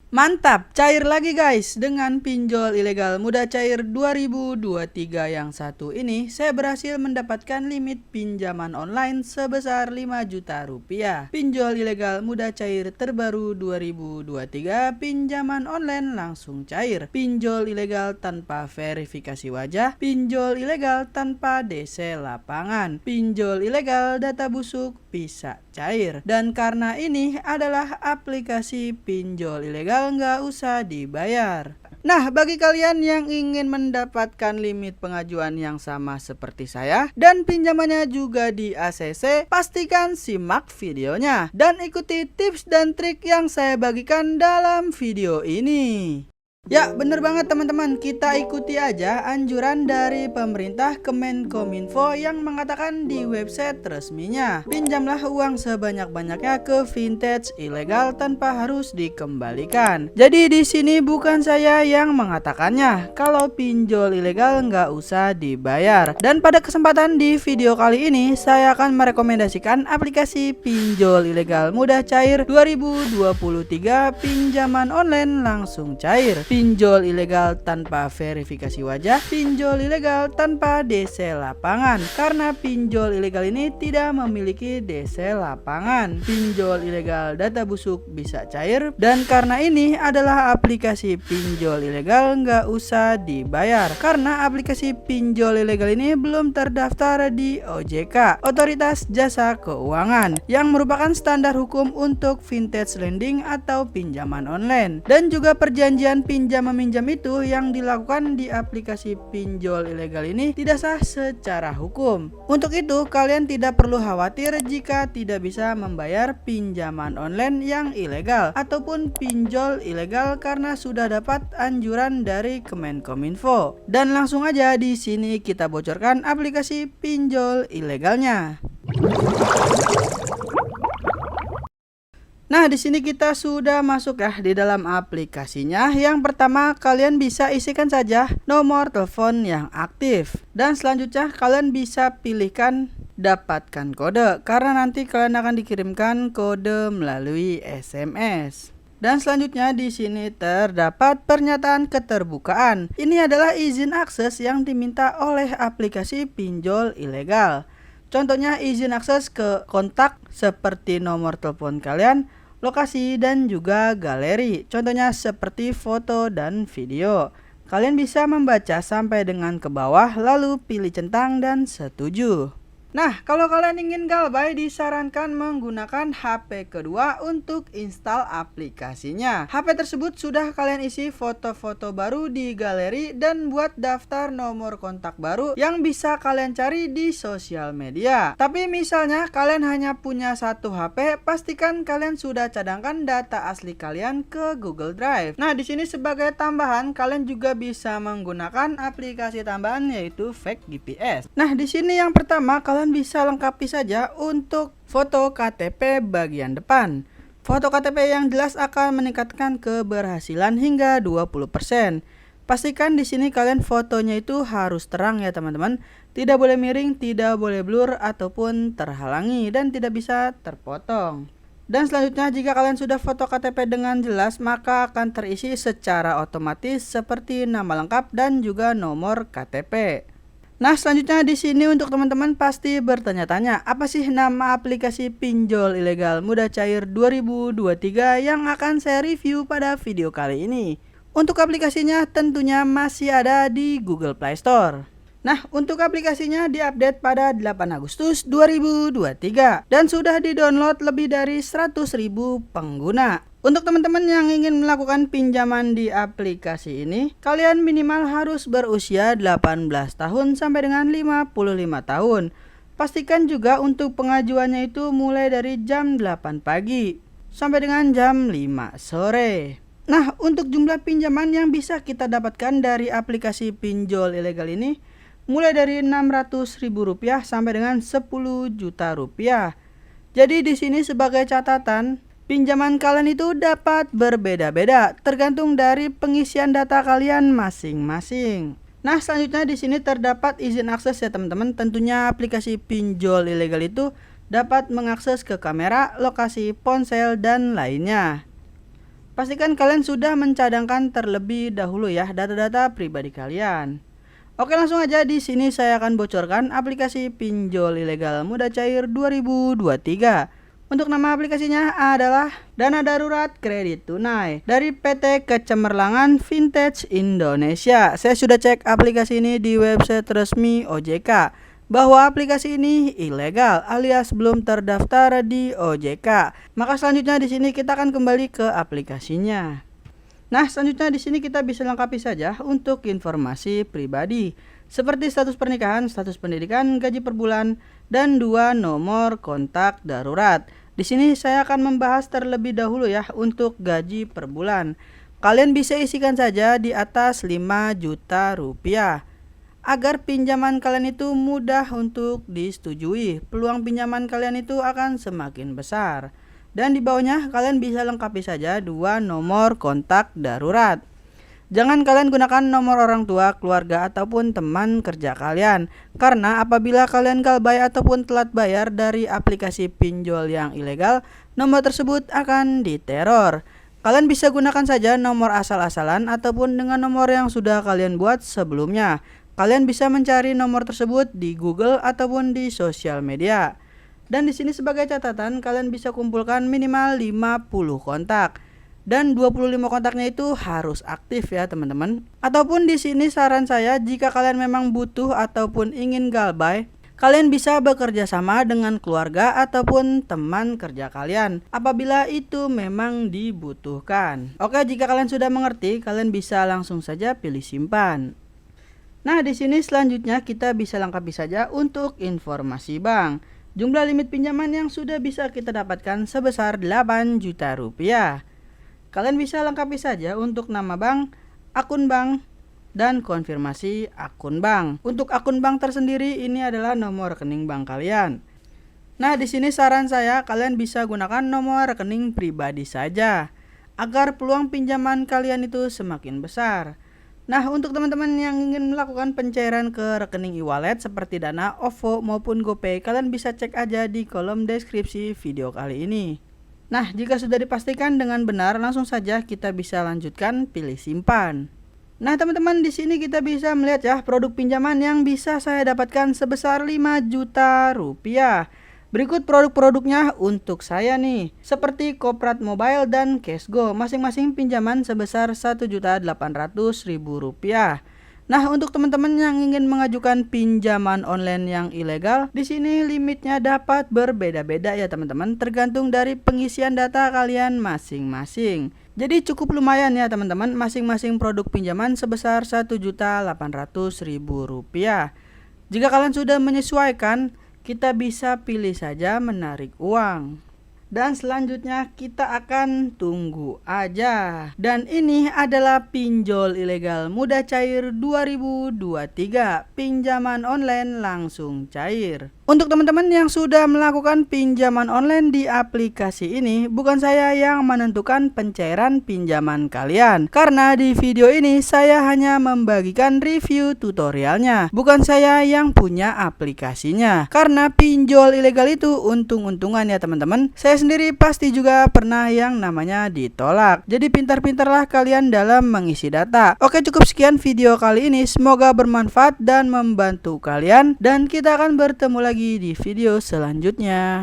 Mantap, cair lagi guys dengan pinjol ilegal mudah cair 2023 yang satu ini. Saya berhasil mendapatkan limit pinjaman online sebesar 5 juta rupiah. Pinjol ilegal mudah cair terbaru 2023, pinjaman online langsung cair. Pinjol ilegal tanpa verifikasi wajah, pinjol ilegal tanpa DC lapangan, pinjol ilegal data busuk bisa cair. Dan karena ini adalah aplikasi pinjol ilegal, nggak usah dibayar. Nah, bagi kalian yang ingin mendapatkan limit pengajuan yang sama seperti saya dan pinjamannya juga di ACC, pastikan simak videonya dan ikuti tips dan trik yang saya bagikan dalam video ini. Ya, bener banget teman-teman, kita ikuti aja anjuran dari pemerintah Kemenkominfo yang mengatakan di website resminya, pinjamlah uang sebanyak-banyaknya ke vintage ilegal tanpa harus dikembalikan. Jadi di sini bukan saya yang mengatakannya, kalau pinjol ilegal nggak usah dibayar. Dan pada kesempatan di video kali ini, saya akan merekomendasikan aplikasi pinjol ilegal mudah cair 2023, pinjaman online langsung cair. Pinjol ilegal tanpa verifikasi wajah, pinjol ilegal tanpa DC lapangan. Karena pinjol ilegal ini tidak memiliki DC lapangan. Pinjol ilegal data busuk bisa cair, dan karena ini adalah aplikasi pinjol ilegal nggak usah dibayar. Karena aplikasi pinjol ilegal ini belum terdaftar di OJK, Otoritas Jasa Keuangan, yang merupakan standar hukum untuk vintage lending atau pinjaman online. Dan juga perjanjian pinjam-meminjam itu yang dilakukan di aplikasi pinjol ilegal ini tidak sah secara hukum. Untuk itu, kalian tidak perlu khawatir jika tidak bisa membayar pinjaman online yang ilegal ataupun pinjol ilegal karena sudah dapat anjuran dari Kemenkominfo. Dan langsung aja di sini kita bocorkan aplikasi pinjol ilegalnya. Nah, di sini kita sudah masuk ya di dalam aplikasinya. Yang pertama, kalian bisa isikan saja nomor telepon yang aktif. Dan selanjutnya kalian bisa pilihkan dapatkan kode, karena nanti kalian akan dikirimkan kode melalui SMS. Dan selanjutnya di sini terdapat pernyataan keterbukaan. Ini adalah izin akses yang diminta oleh aplikasi pinjol ilegal. Contohnya izin akses ke kontak seperti nomor telepon kalian, lokasi, dan juga galeri. Contohnya seperti foto dan video. Kalian bisa membaca sampai dengan ke bawah lalu pilih centang dan setuju. Nah, kalau kalian ingin galbay, disarankan menggunakan HP kedua untuk install aplikasinya. HP tersebut sudah kalian isi foto-foto baru di galeri dan buat daftar nomor kontak baru yang bisa kalian cari di sosial media. Tapi misalnya kalian hanya punya satu HP, pastikan kalian sudah cadangkan data asli kalian ke Google Drive. Nah, di sini sebagai tambahan, kalian juga bisa menggunakan aplikasi tambahan yaitu Fake GPS. Nah, di sini yang pertama kalian bisa lengkapi saja untuk foto KTP bagian depan. Foto KTP yang jelas akan meningkatkan keberhasilan hingga 20%. Pastikan di sini kalian fotonya itu harus terang ya teman-teman. Tidak boleh miring, tidak boleh blur ataupun terhalangi, dan tidak bisa terpotong. Dan selanjutnya, jika kalian sudah foto KTP dengan jelas, maka akan terisi secara otomatis seperti nama lengkap dan juga nomor KTP. Nah, selanjutnya di sini untuk teman-teman pasti bertanya-tanya, apa sih nama aplikasi pinjol ilegal mudah cair 2023 yang akan saya review pada video kali ini? Untuk aplikasinya tentunya masih ada di Google Play Store. Nah, untuk aplikasinya diupdate pada 8 Agustus 2023 dan sudah di-download lebih dari 100.000 pengguna. Untuk teman-teman yang ingin melakukan pinjaman di aplikasi ini, kalian minimal harus berusia 18 tahun sampai dengan 55 tahun. Pastikan juga untuk pengajuannya itu mulai dari jam 8 pagi sampai dengan jam 5 sore. Nah, untuk jumlah pinjaman yang bisa kita dapatkan dari aplikasi pinjol ilegal ini mulai dari Rp600.000 sampai dengan Rp10 juta. Jadi di sini sebagai catatan, pinjaman kalian itu dapat berbeda-beda tergantung dari pengisian data kalian masing-masing. Nah, selanjutnya di sini terdapat izin akses ya teman-teman. Tentunya aplikasi pinjol ilegal itu dapat mengakses ke kamera, lokasi, ponsel, dan lainnya. pastikan kalian sudah mencadangkan terlebih dahulu ya data-data pribadi kalian. Oke, langsung aja di sini saya akan bocorkan aplikasi pinjol ilegal mudah cair 2023. Untuk nama aplikasinya adalah Dana Darurat Kredit Tunai dari PT Kecemerlangan Vintage Indonesia. Saya sudah cek aplikasi ini di website resmi OJK bahwa aplikasi ini ilegal alias belum terdaftar di OJK. Maka selanjutnya di sini kita akan kembali ke aplikasinya. Nah, selanjutnya di sini kita bisa lengkapi saja untuk informasi pribadi seperti status pernikahan, status pendidikan, gaji per bulan, dan 2 nomor kontak darurat. Di sini saya akan membahas terlebih dahulu ya untuk gaji per bulan. Kalian bisa isikan saja di atas 5 juta rupiah agar pinjaman kalian itu mudah untuk disetujui. Peluang pinjaman kalian itu akan semakin besar. Dan di bawahnya kalian bisa lengkapi saja 2 nomor kontak darurat. Jangan kalian gunakan nomor orang tua, keluarga, ataupun teman kerja kalian. Karena apabila kalian galbay ataupun telat bayar dari aplikasi pinjol yang ilegal, nomor tersebut akan diteror. Kalian bisa gunakan saja nomor asal-asalan ataupun dengan nomor yang sudah kalian buat sebelumnya. Kalian bisa mencari nomor tersebut di Google ataupun di sosial media. Dan di sini sebagai catatan, kalian bisa kumpulkan minimal 50 kontak. Dan 25 kontaknya itu harus aktif ya teman-teman. Ataupun di sini saran saya, jika kalian memang butuh ataupun ingin galbay, kalian bisa bekerja sama dengan keluarga ataupun teman kerja kalian apabila itu memang dibutuhkan. Oke, jika kalian sudah mengerti, kalian bisa langsung saja pilih simpan. Nah, di sini selanjutnya kita bisa lengkapi saja untuk informasi bank. Jumlah limit pinjaman yang sudah bisa kita dapatkan sebesar 8 juta rupiah. Kalian bisa lengkapi saja untuk nama bank, akun bank, dan konfirmasi akun bank. Untuk akun bank tersendiri ini adalah nomor rekening bank kalian. Nah, di sini saran saya kalian bisa gunakan nomor rekening pribadi saja agar peluang pinjaman kalian itu semakin besar. Nah, untuk teman-teman yang ingin melakukan pencairan ke rekening e-wallet seperti Dana, OVO maupun GoPay, kalian bisa cek aja di kolom deskripsi video kali ini. Nah, jika sudah dipastikan dengan benar, langsung saja kita bisa lanjutkan pilih simpan. Nah, teman-teman, di sini kita bisa melihat ya produk pinjaman yang bisa saya dapatkan sebesar 5 juta rupiah. Berikut produk-produknya untuk saya nih, seperti Koprat Mobile dan Cashgo, masing-masing pinjaman sebesar 1.800.000 rupiah. Nah, untuk teman-teman yang ingin mengajukan pinjaman online yang ilegal, di sini limitnya dapat berbeda-beda ya teman-teman, tergantung dari pengisian data kalian masing-masing. Jadi cukup lumayan ya teman-teman, masing-masing produk pinjaman sebesar 1.800.000 rupiah. Jika kalian sudah menyesuaikan, kita bisa pilih saja menarik uang. Dan selanjutnya kita akan tunggu aja. Dan ini adalah pinjol ilegal mudah cair 2023. Pinjaman online langsung cair. Untuk teman-teman yang sudah melakukan pinjaman online di aplikasi ini, bukan saya yang menentukan pencairan pinjaman kalian. Karena di video ini saya hanya membagikan review tutorialnya, bukan saya yang punya aplikasinya. Karena pinjol ilegal itu untung-untungan ya teman-teman. Saya sendiri pasti juga pernah yang namanya ditolak. Jadi pintar-pintarlah kalian dalam mengisi data. Oke, cukup sekian video kali ini. Semoga bermanfaat dan membantu kalian. Dan kita akan bertemu lagi di video selanjutnya.